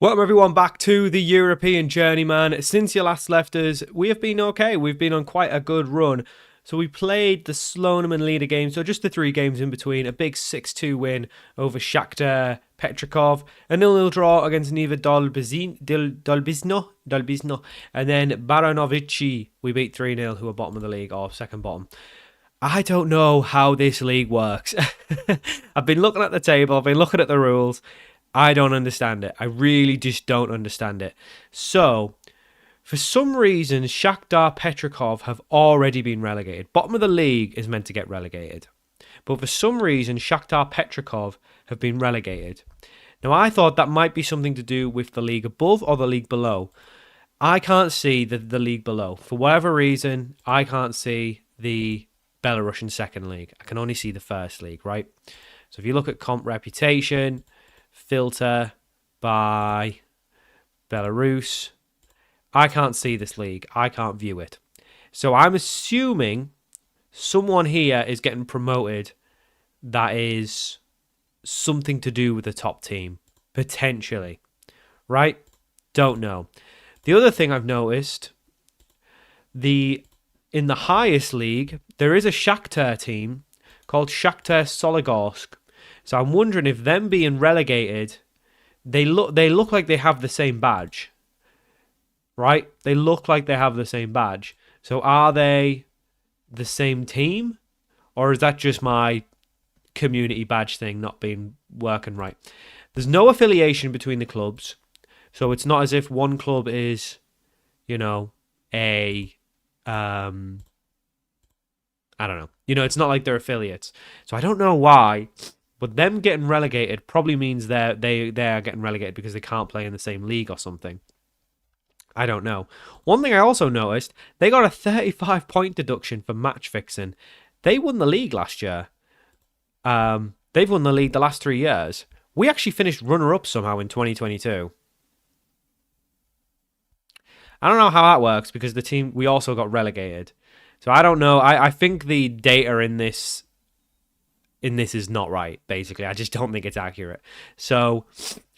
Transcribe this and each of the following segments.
Welcome everyone back to the European Journeyman. Since you last left us, we have been okay. We've been on quite a good run. So we played the Sloneman leader game, so just the three games in between. A big 6-2 win over Shakhtar Petrikov. A 0-0 draw against Niva Dolbizno. And then Baronovici, we beat 3-0, who are bottom of the league, or second bottom. I don't know how this league works. I've been looking at the table, I've been looking at the rules. I don't understand it. I really just don't understand it. So, for some reason, Shakhtar Petrikov have already been relegated. Bottom of the league is meant to get relegated. But for some reason, Shakhtar Petrikov have been relegated. Now, I thought that might be something to do with the league above or the league below. I can't see the league below. For whatever reason, I can't see the Belarusian second league. I can only see the first league, right? So if you look at comp reputation, filter by Belarus, I can't see this league. I can't view it. So I'm assuming someone here is getting promoted that is something to do with the top team. Potentially. Right? Don't know. The other thing I've noticed, in the highest league, there is a Shakhtar team called Shakhtar Soligorsk. So I'm wondering if them being relegated, they look like they have the same badge. Right? They look like they have the same badge. So are they the same team? Or is that just my community badge thing not being working right? There's no affiliation between the clubs. So it's not as if one club is, I don't know. It's not like they're affiliates. So I don't know why. But them getting relegated probably means they are getting relegated because they can't play in the same league or something. I don't know. One thing I also noticed, they got a 35-point deduction for match fixing. They won the league last year. They've won the league the last 3 years. We actually finished runner-up somehow in 2022. I don't know how that works because we also got relegated. So I don't know. I think the data in this is not right, basically. I just don't think it's accurate. So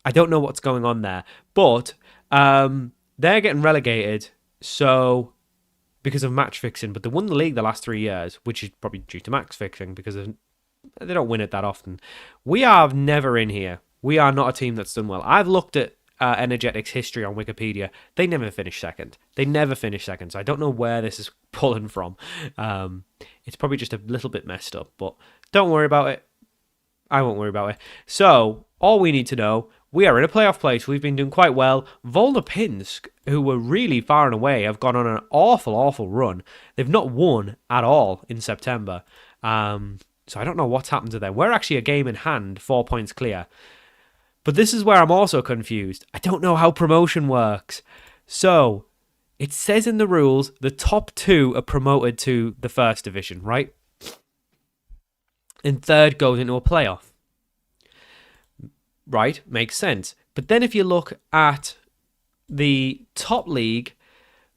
I don't know what's going on there. But they're getting relegated because of match fixing. But they won the league the last 3 years, which is probably due to match fixing because they don't win it that often. We are never in here. We are not a team that's done well. I've looked at Energetik's history on Wikipedia. They never finish second. So I don't know where this is pulling from. It's probably just a little bit messed up, but don't worry about it. I won't worry about it. So, all we need to know, we are in a playoff place. We've been doing quite well. Volna Pinsk, who were really far and away, have gone on an awful run. They've not won at all in September. So I don't know what's happened to them. We're actually a game in hand, 4 points clear. But this is where I'm also confused. I don't know how promotion works. So, it says in the rules, the top two are promoted to the first division, right? And third goes into a playoff. Right, makes sense. But then if you look at the top league,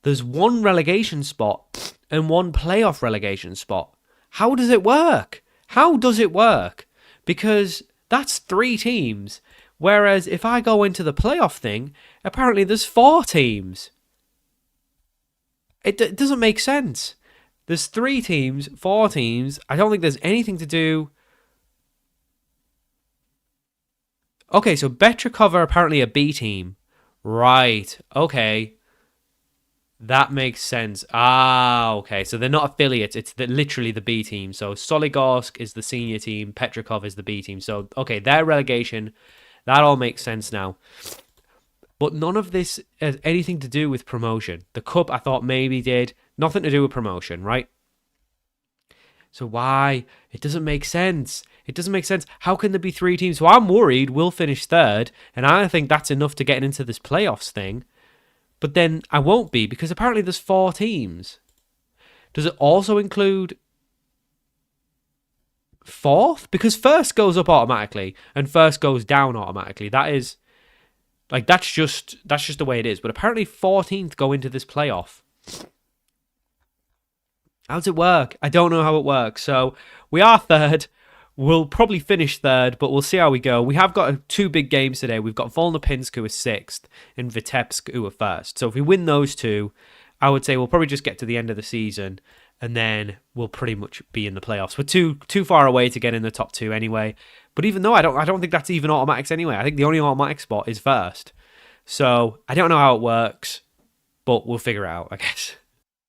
there's one relegation spot and one playoff relegation spot. How does it work? Because that's 3 teams. Whereas if I go into the playoff thing, apparently there's 4 teams. It doesn't make sense. There's 3 teams, 4 teams. I don't think there's anything to do. Okay, so Petrikov are apparently a B team. Right, okay. That makes sense. Okay. So they're not affiliates. It's literally the B team. So Soligorsk is the senior team. Petrikov is the B team. So, okay, their relegation. That all makes sense now. But none of this has anything to do with promotion. The cup, I thought, maybe did. Nothing to do with promotion, right? So why? It doesn't make sense. How can there be 3 teams? So I'm worried we'll finish third, and I think that's enough to get into this playoffs thing. But then I won't be, because apparently there's 4 teams. Does it also include 4th? Because first goes up automatically, and first goes down automatically. That's just the way it is. But apparently 14th go into this playoff. How does it work? I don't know how it works. So we are third. We'll probably finish third, but we'll see how we go. We have got two big games today. We've got Volna Pinsk, who are sixth, and Vitebsk, who are first. So if we win those two, I would say we'll probably just get to the end of the season, and then we'll pretty much be in the playoffs. We're too far away to get in the top two anyway. But even though I don't think that's even automatics anyway. I think the only automatic spot is first. So I don't know how it works, but we'll figure it out, I guess.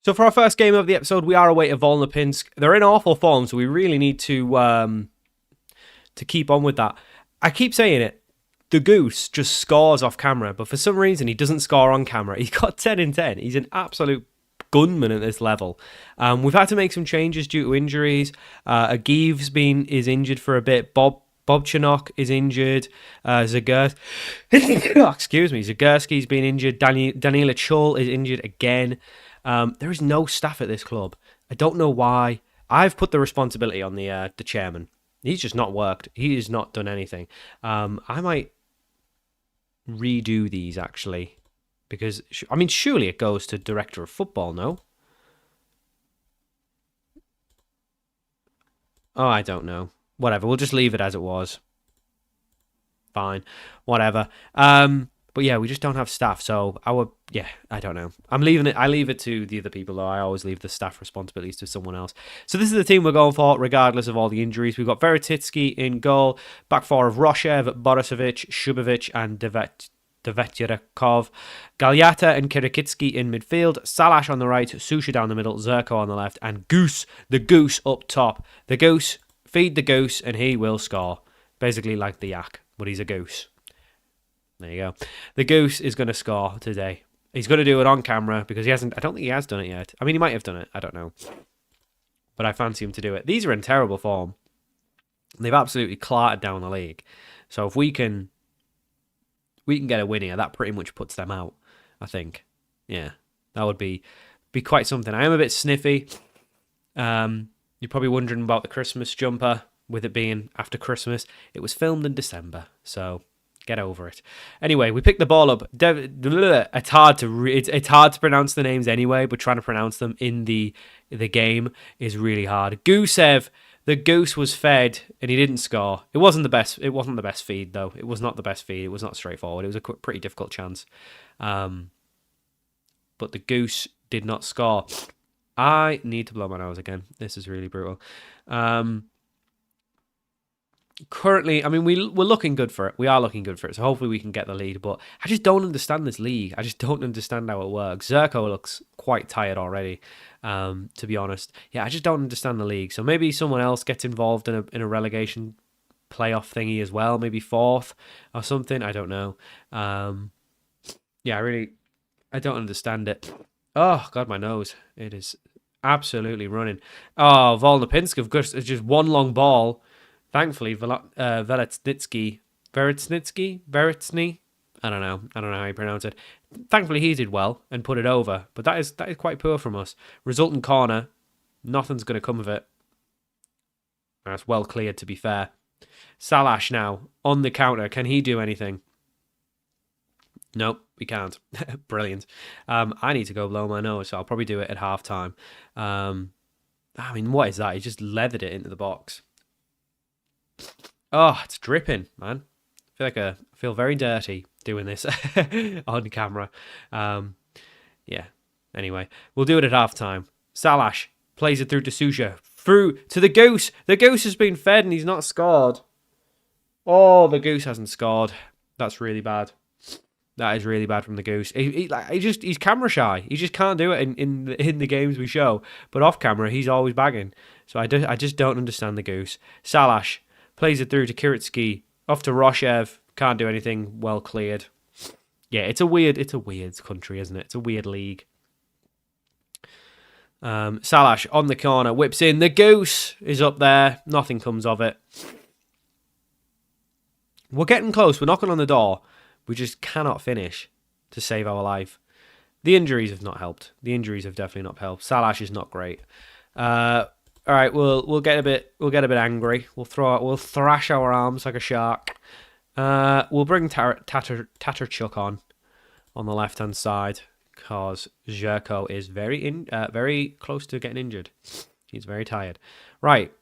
So for our first game of the episode, we are away at Volna Pinsk. They're in awful form, so we really need to keep on with that. I keep saying it. The Goose just scores off camera, but for some reason he doesn't score on camera. He's got 10 in 10. He's an absolute gunman at this level. We've had to make some changes due to injuries. Agiv's is injured for a bit. Bobchanok is injured. Zagurski's been injured. Danila Chul is injured again. There is no staff at this club. I don't know why. I've put the responsibility on the chairman. He's just not worked. He has not done anything. I might redo these, actually. Because, I mean, surely it goes to director of football, no? Oh, I don't know. Whatever, we'll just leave it as it was. Fine. Whatever. But yeah, we just don't have staff, so I don't know. I leave it to the other people, though. I always leave the staff responsibilities to someone else. So this is the team we're going for, regardless of all the injuries. We've got Veretitsky in goal, back four of Roshev, Borisovich, Shubovich, and Devetyarekov, Galyata and Kirikitsky in midfield, Salash on the right, Susha down the middle, Zerko on the left, and the Goose up top. The Goose, feed the Goose, and he will score. Basically like the yak, but he's a goose. There you go. The Goose is going to score today. He's going to do it on camera because he hasn't. I don't think he has done it yet. I mean, he might have done it. I don't know. But I fancy him to do it. These are in terrible form. They've absolutely clarted down the league. So if we can get a win here, that pretty much puts them out, I think. Yeah, that would be quite something. I am a bit sniffy. You're probably wondering about the Christmas jumper, with it being after Christmas. It was filmed in December, so get over it. Anyway, we picked the ball up. It's hard to pronounce the names anyway, but trying to pronounce them in the game is really hard. Gusev, the Goose was fed and he didn't score. It wasn't the best feed though. It was not the best feed. It was not straightforward. It was a pretty difficult chance. But the Goose did not score. I need to blow my nose again. This is really brutal. Currently, I mean, we're looking good for it. We are looking good for it. So hopefully we can get the lead. But I just don't understand this league. I just don't understand how it works. Zerko looks quite tired already, to be honest. Yeah, I just don't understand the league. So maybe someone else gets involved in a relegation playoff thingy as well. Maybe fourth or something. I don't know. Yeah, I don't understand it. Oh, God, my nose. It is absolutely running. Oh, Volna Pinsk, of course, it's just one long ball. Thankfully, Veretsny, I don't know how you pronounce it. Thankfully, he did well and put it over, but that is quite poor from us. Resultant corner, nothing's going to come of it. That's well cleared, to be fair. Salash now on the counter. Can he do anything? Nope, he can't. Brilliant. I need to go blow my nose, so I'll probably do it at half time. I mean, what is that? He just leathered it into the box. Oh, it's dripping, man. I feel very dirty doing this on camera. Yeah. Anyway, we'll do it at half time. Salash plays it through to Susha. Through to the Goose. The Goose has been fed and he's not scored. Oh, the Goose hasn't scored. That's really bad. That is really bad from the Goose. He's camera shy. He just can't do it in the games we show. But off camera, he's always bagging. So I just don't understand the Goose. Salash plays it through to Kiritsky. Off to Roshev. Can't do anything. Well cleared. Yeah, it's a weird country, isn't it? It's a weird league. Salash on the corner. Whips in. The Goose is up there. Nothing comes of it. We're getting close. We're knocking on the door. We just cannot finish to save our life. The injuries have not helped. The injuries have definitely not helped. Salash is not great. All right, we'll get a bit angry. We'll thrash our arms like a shark. We'll bring Tatarchuk on the left hand side because Zherko is very close to getting injured. He's very tired. Right.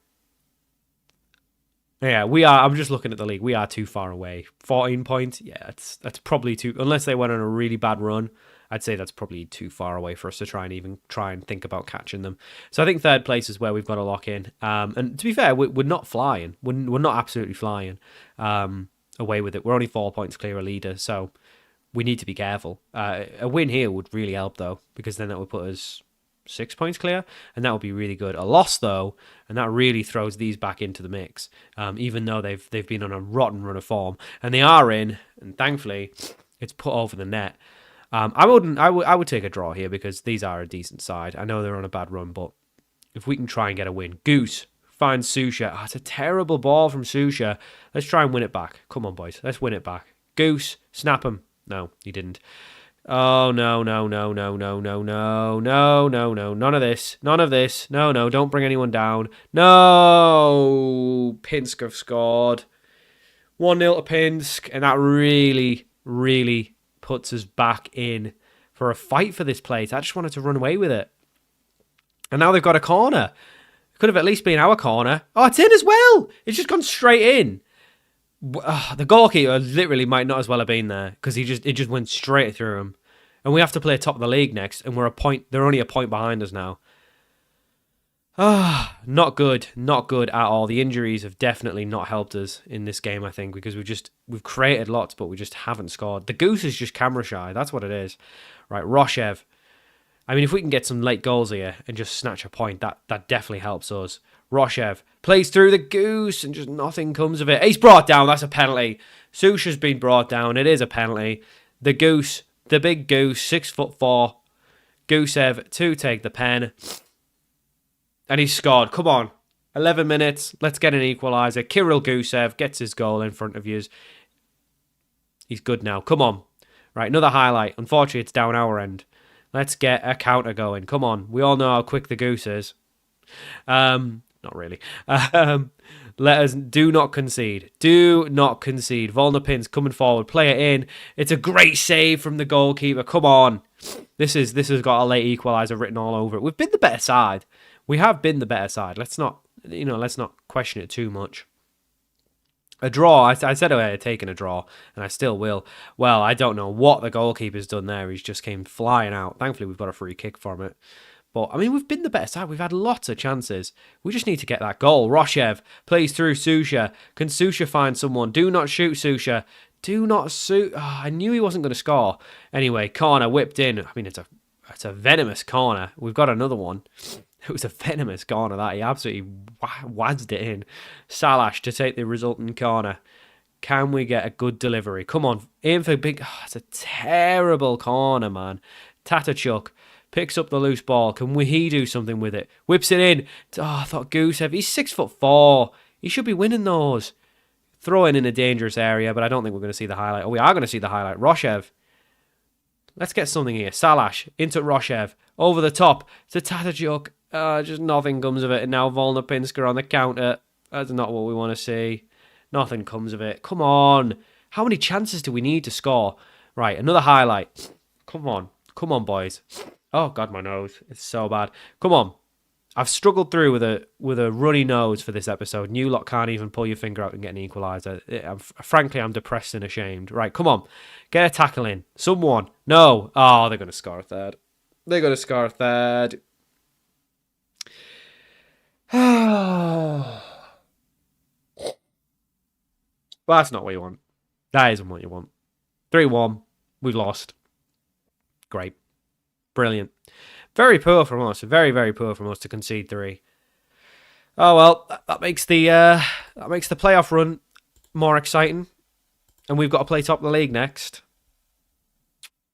Yeah, we are. I'm just looking at the league. We are too far away. 14 points. Yeah, that's probably too. Unless they went on a really bad run, I'd say that's probably too far away for us to try and think about catching them. So I think third place is where we've got to lock in. And to be fair, we're not flying. We're not absolutely flying away with it. We're only 4 points clear of leader, so we need to be careful. A win here would really help though, because then that would put us 6 points clear, and that would be really good. A loss though, and that really throws these back into the mix. Even though they've been on a rotten run of form, and they are in, and thankfully, it's put over the net. I would take a draw here because these are a decent side. I know they're on a bad run, but if we can try and get a win, Goose finds Susha. Oh, it's a terrible ball from Susha. Let's try and win it back. Come on, boys, let's win it back. Goose, snap him. No, he didn't. Oh, no. None of this. No, don't bring anyone down. No. Pinsk have scored. 1-0 to Pinsk, and that really, really puts us back in for a fight for this place. I just wanted to run away with it. And now they've got a corner. It could have at least been our corner. Oh, it's in as well. It's just gone straight in. The goalkeeper literally might not as well have been there because it just went straight through him. And we have to play top of the league next, and they're only a point behind us now. Not good at all. The injuries have definitely not helped us in this game, I think, because we've created lots, but we just haven't scored. The Goose is just camera shy. That's what it is. Right, Roshev. I mean, if we can get some late goals here and just snatch a point, that definitely helps us. Roshev plays through the Goose and just nothing comes of it. He's brought down. That's a penalty. Susha's been brought down. It is a penalty. The Goose, the big Goose, 6'4", Gusev to take the pen. And he's scored. Come on. 11 minutes. Let's get an equaliser. Kirill Gusev gets his goal in front of you. He's good now. Come on. Right, another highlight. Unfortunately, it's down our end. Let's get a counter going. Come on. We all know how quick the Goose is. Not really. Let us do not concede. Do not concede. Volna Pinsk coming forward. Play it in. It's a great save from the goalkeeper. Come on. This has got a late equaliser written all over it. We've been the better side. We have been the better side. Let's not question it too much. A draw. I said I had taken a draw, and I still will. Well, I don't know what the goalkeeper's done there. He's just came flying out. Thankfully, we've got a free kick from it. But, I mean, we've been the better side. We've had lots of chances. We just need to get that goal. Roshev plays through Susha. Can Susha find someone? Do not shoot, Susha. Do not shoot. Oh, I knew he wasn't going to score. Anyway, corner whipped in. I mean, it's a venomous corner. We've got another one. It was a venomous corner that. He absolutely wazzed it in. Salash to take the resulting corner. Can we get a good delivery? Come on. Aim for big... Oh, it's a terrible corner, man. Tatachuk picks up the loose ball. Can he do something with it? Whips it in. Oh, I thought Gusev. He's 6'4". He should be winning those. Throwing in a dangerous area, but I don't think we're going to see the highlight. Oh, we are going to see the highlight. Roshev. Let's get something here. Salash into Roshev. Over the top to Tatachuk. Just nothing comes of it. And now Volna Pinsk are on the counter. That's not what we want to see. Nothing comes of it. Come on. How many chances do we need to score? Right, another highlight. Come on. Come on, boys. Oh, God, my nose. It's so bad. Come on. I've struggled through with a runny nose for this episode. You lot can't even pull your finger out and get an equaliser. Frankly, I'm depressed and ashamed. Right, come on. Get a tackle in. Someone. No. Oh, they're going to score a third. They're going to score a third. Well, that's not what you want. That isn't what you want. 3-1. We've lost. Great. Brilliant. Very poor from us. Very, very poor from us to concede 3. Oh well, that makes the playoff run more exciting. And we've got to play top of the league next.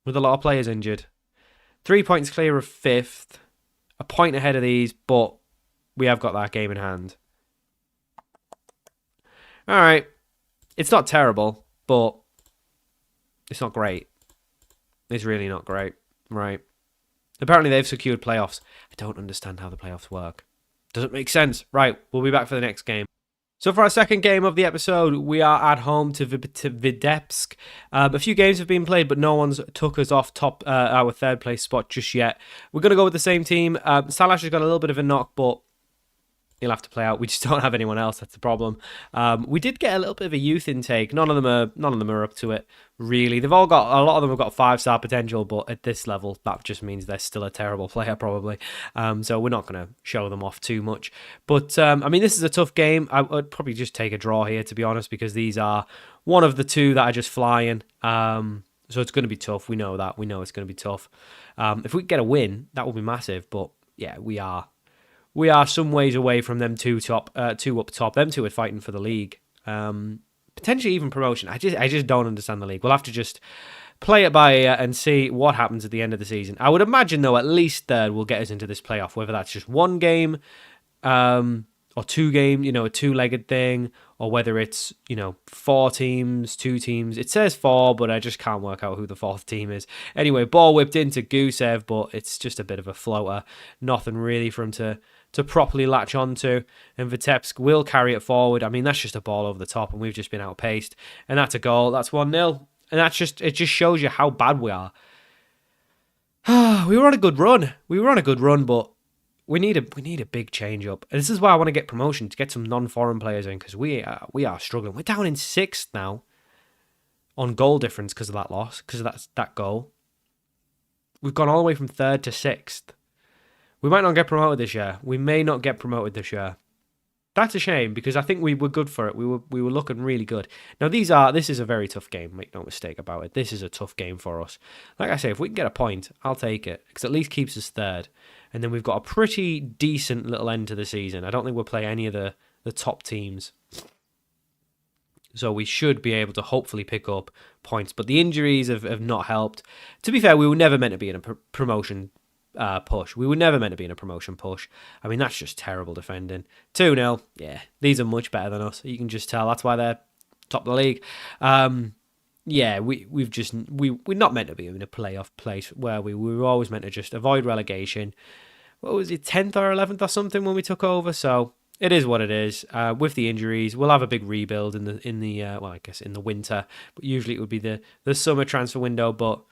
With a lot of players injured. 3 points clear of 5th. A point ahead of these, but we have got that game in hand. Alright. It's not terrible, but it's not great. It's really not great. Right. Apparently they've secured playoffs. I don't understand how the playoffs work. Doesn't make sense. Right, we'll be back for the next game. So for our second game of the episode, we are at home to Vitebsk. A few games have been played, but no one's took us off our third place spot just yet. We're going to go with the same team. Salash has got a little bit of a knock, but He'll have to play out. We just don't have anyone else. That's the problem. We did get a little bit of a youth intake. None of them are up to it, really. A lot of them have got 5-star potential, but at this level, that just means they're still a terrible player, probably. So we're not going to show them off too much. But I mean, this is a tough game. I would probably just take a draw here, to be honest, because these are one of the two that are just flying. So it's going to be tough. We know that. We know it's going to be tough. If we get a win, that will be massive. But yeah, we are some ways away from them two up top. Them two are fighting for the league, potentially even promotion. I just don't understand the league. We'll have to just play it by ear and see what happens at the end of the season. I would imagine though at least third will get us into this playoff. Whether that's just one game, or two game, a two-legged thing, or whether it's 4 teams, 2 teams. It says 4, but I just can't work out who the 4th team is. Anyway, ball whipped into Gusev, but it's just a bit of a floater. Nothing really for him to properly latch onto. And Vitebsk will carry it forward. I mean, that's just a ball over the top, and we've just been outpaced. And that's a goal. That's 1-0. And it just shows you how bad we are. We were on a good run. But we need a big change up. And this is why I want to get promotion, to get some non-foreign players in, because we are struggling. We're down in 6th now on goal difference because of that loss, because of that goal. We've gone all the way from 3rd to 6th. We might not get promoted this year. We may not get promoted this year. That's a shame, because I think we were good for it. We were looking really good. Now this is a very tough game. Make no mistake about it. This is a tough game for us. Like I say, if we can get a point, I'll take it, because at least keeps us 3rd. And then we've got a pretty decent little end to the season. I don't think we'll play any of the top teams. So we should be able to hopefully pick up points. But the injuries have not helped. To be fair, we were never meant to be in a promotion push. We were never meant to be in a promotion push. I mean, that's just terrible defending. 2-0. Yeah, these are much better than us. You can just tell. That's why they're top of the league. Yeah, we're not meant to be in a playoff place, where we were always meant to just avoid relegation. What was it, 10th or 11th or something when we took over? So it is what it is. With the injuries, we'll have a big rebuild in the winter. But usually it would be the summer transfer window. But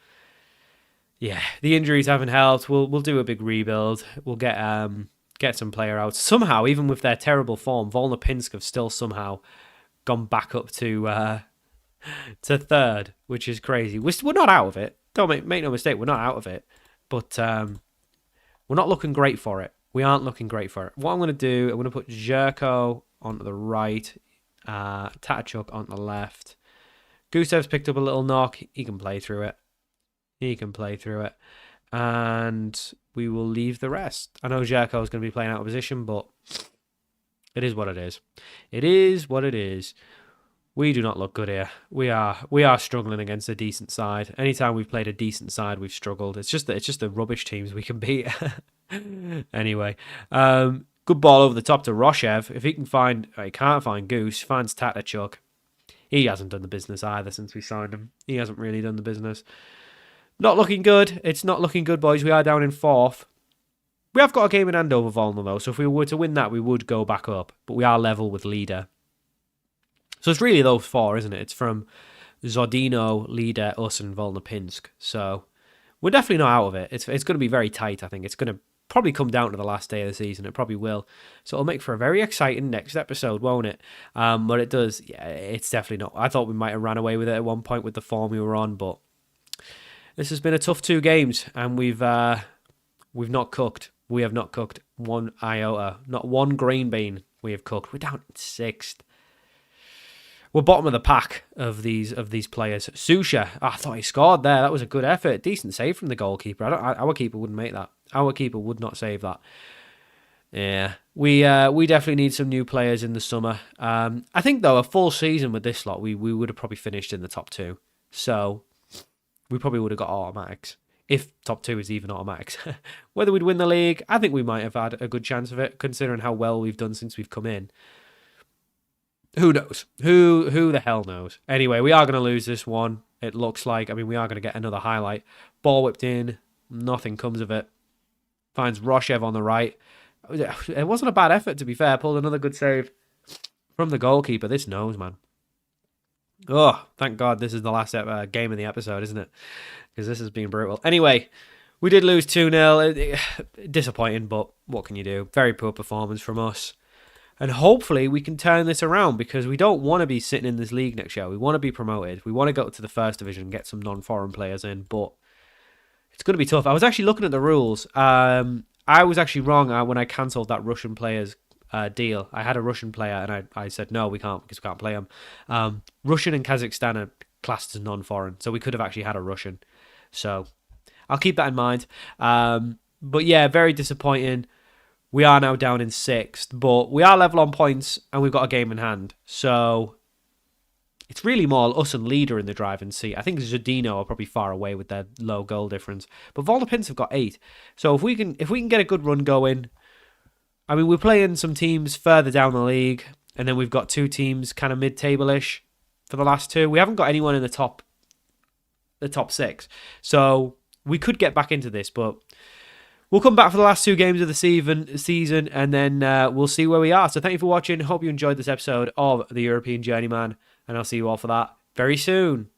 yeah, the injuries haven't helped. We'll do a big rebuild. We'll get some player out somehow. Even with their terrible form, Volna Pinsk have still somehow gone back up to 3rd, which is crazy. We're not out of it. Don't make no mistake, we're not out of it. But we're not looking great for it. We aren't looking great for it. What I'm going to do, I'm going to put Zherko onto the right, Tatachuk on the left. Gusev's picked up a little knock. He can play through it. And we will leave the rest. I know Zherko is going to be playing out of position, but it is what it is. It is what it is. We do not look good here. We are struggling against a decent side. Anytime we've played a decent side, we've struggled. It's just the rubbish teams we can beat. Anyway, good ball over the top to Roshev. If he can't find Goose, finds Tatachuk. He hasn't done the business either since we signed him. He hasn't really done the business. Not looking good. It's not looking good, boys. We are down in 4th. We have got a game in hand over Volna, though, so if we were to win that, we would go back up. But we are level with leader. So it's really those 4, isn't it? It's from Zodino, Leader, us, and Volna Pinsk. So we're definitely not out of it. It's going to be very tight, I think. It's going to probably come down to the last day of the season. It probably will. So it'll make for a very exciting next episode, won't it? But it does. Yeah, it's definitely not. I thought we might have ran away with it at one point with the form we were on, but this has been a tough 2 games, and we've not cooked. We have not cooked one iota. Not one green bean we have cooked. We're down in 6th. We're bottom of the pack of these players. Susha, I thought he scored there. That was a good effort. Decent save from the goalkeeper. Our keeper wouldn't make that. Our keeper would not save that. Yeah, we definitely need some new players in the summer. I think, though, a full season with this lot, we would have probably finished in the top 2. So we probably would have got automatics. If top 2 is even automatics. Whether we'd win the league, I think we might have had a good chance of it, considering how well we've done since we've come in. Who knows? Who the hell knows? Anyway, we are going to lose this one. It looks like. I mean, we are going to get another highlight. Ball whipped in. Nothing comes of it. Finds Roshev on the right. It wasn't a bad effort, to be fair. Pulled another good save from the goalkeeper. This knows, man. Oh, thank God this is the last game of the episode, isn't it? Because this has been brutal. Anyway, we did lose 2-0. Disappointing, but what can you do? Very poor performance from us. And hopefully we can turn this around, because we don't want to be sitting in this league next year. We want to be promoted. We want to go to the first division and get some non-foreign players in, but it's going to be tough. I was actually looking at the rules. I was actually wrong when I cancelled that Russian players deal. I had a Russian player and I said, no, we can't, because we can't play them. Russian and Kazakhstan are classed as non-foreign, so we could have actually had a Russian. So I'll keep that in mind. But yeah, very disappointing. We are now down in 6th, but we are level on points and we've got a game in hand. So it's really more us and Leader in the driving seat. I think Zdeno are probably far away with their low goal difference. But Volna Pinsk have got 8. So if we can get a good run going, I mean, we're playing some teams further down the league, and then we've got 2 teams kind of mid-table-ish for the last 2. We haven't got anyone in the top 6. So we could get back into this, but we'll come back for the last 2 games of the season, and then we'll see where we are. So thank you for watching. Hope you enjoyed this episode of the European Journeyman, and I'll see you all for that very soon.